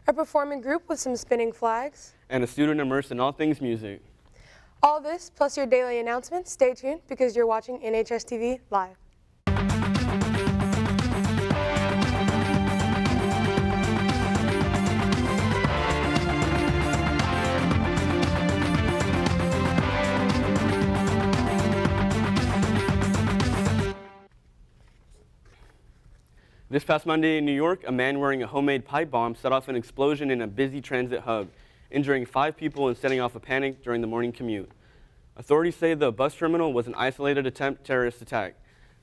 a performing group with some spinning flags, and a student immersed in all things music. All this plus your daily announcements. Stay tuned because you're watching NHSTV Live. This past Monday in New York, a man wearing a homemade pipe bomb set off an explosion in a busy transit hub, injuring 5 people and setting off a panic during the morning commute. Authorities say the bus terminal was an isolated attempt terrorist attack.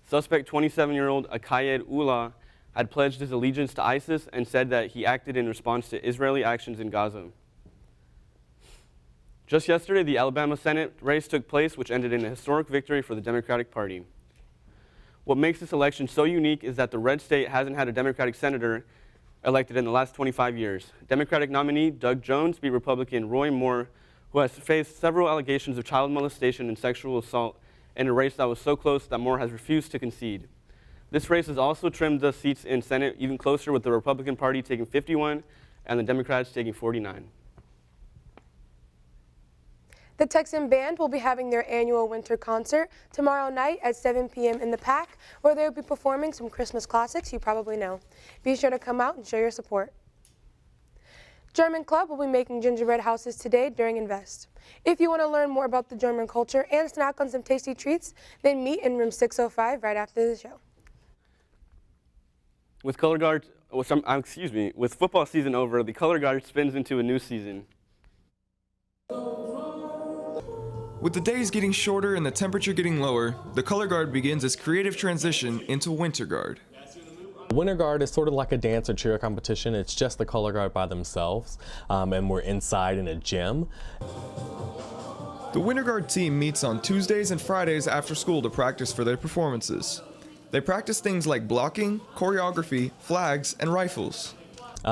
Suspect 27-year-old Akayed Ullah had pledged his allegiance to ISIS and said that he acted in response to Israeli actions in Gaza. Just yesterday, the Alabama Senate race took place, which ended in a historic victory for the Democratic Party. What makes this election so unique is that the red state hasn't had a Democratic senator elected in the last 25 years. Democratic nominee Doug Jones beat Republican Roy Moore, who has faced several allegations of child molestation and sexual assault in a race that was so close that Moore has refused to concede. This race has also trimmed the seats in Senate even closer, with the Republican Party taking 51 and the Democrats taking 49. The Texan Band will be having their annual winter concert tomorrow night at 7 p.m. in the PAC, where they will be performing some Christmas classics you probably know. Be sure to come out and show your support. German Club will be making gingerbread houses today during Invest. If you want to learn more about the German culture and snack on some tasty treats, then meet in room 605 right after the show. With with football season over, the color guard spins into a new season. With the days getting shorter and the temperature getting lower, the color guard begins its creative transition into winter guard. Winter guard is sort of like a dance or cheer competition. It's just the color guard by themselves, and we're inside in a gym. The winter guard team meets on Tuesdays and Fridays after school to practice for their performances. They practice things like blocking, choreography, flags, and rifles.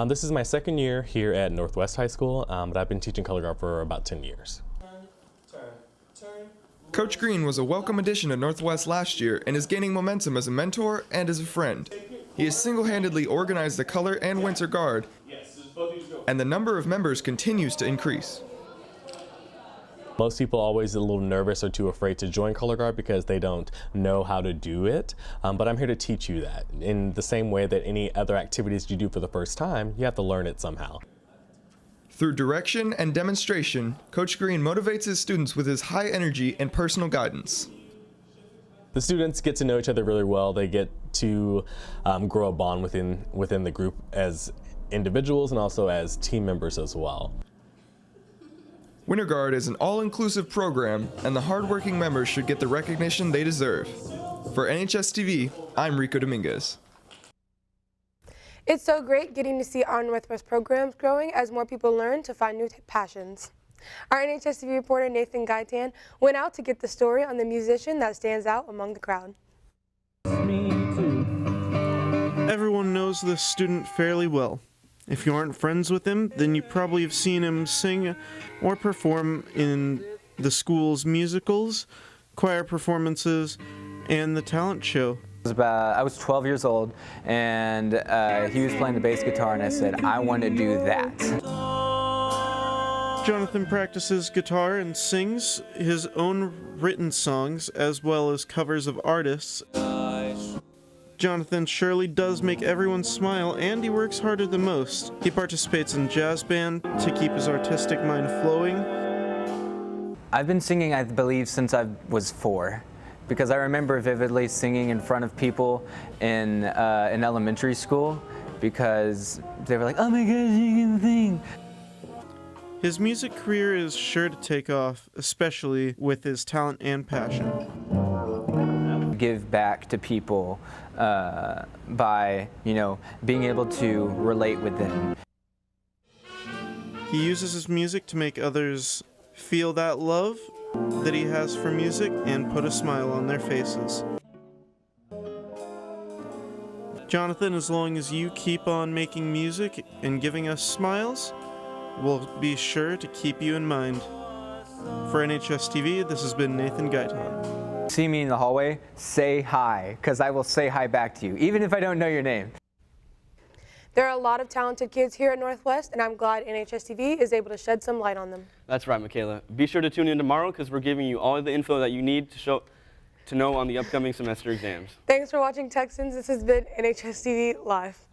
This is my second year here at Northwest High School, but I've been teaching color guard for about 10 years. Coach Green was a welcome addition to Northwest last year and is gaining momentum as a mentor and as a friend. He has single-handedly organized the color and winter guard, and the number of members continues to increase. Most people are always a little nervous or too afraid to join color guard because they don't know how to do it, but I'm here to teach you that. In the same way that any other activities you do for the first time, you have to learn it somehow. Through direction and demonstration, Coach Green motivates his students with his high energy and personal guidance. The students get to know each other really well. They get to grow a bond within the group as individuals and also as team members as well. Winter Guard is an all-inclusive program, and the hardworking members should get the recognition they deserve. For NHSTV, I'm Rico Dominguez. It's so great getting to see our Northwest programs growing as more people learn to find new passions. Our NHSTV reporter Nathan Gaitan went out to get the story on the musician that stands out among the crowd. Everyone knows this student fairly well. If you aren't friends with him, then you probably have seen him sing or perform in the school's musicals, choir performances, and the talent show. I was 12 years old, and he was playing the bass guitar, and I said, I want to do that. Jonathan practices guitar and sings his own written songs as well as covers of artists. Jonathan surely does make everyone smile, and he works harder than most. He participates in jazz band to keep his artistic mind flowing. I've been singing, I believe, since I was 4. Because I remember vividly singing in front of people in elementary school because they were like, oh my gosh, you can sing. His music career is sure to take off, especially with his talent and passion. Give back to people by, being able to relate with them. He uses his music to make others feel that love that he has for music and put a smile on their faces. Jonathan, as long as you keep on making music and giving us smiles, we'll be sure to keep you in mind. For NHSTV, this has been Nathan Gaitan. See me in the hallway, say hi, because I will say hi back to you, even if I don't know your name. There are a lot of talented kids here at Northwest, and I'm glad NHSTV is able to shed some light on them. That's right, Michaela. Be sure to tune in tomorrow because we're giving you all the info that you need to know on the upcoming semester exams. Thanks for watching, Texans. This has been NHSTV Live.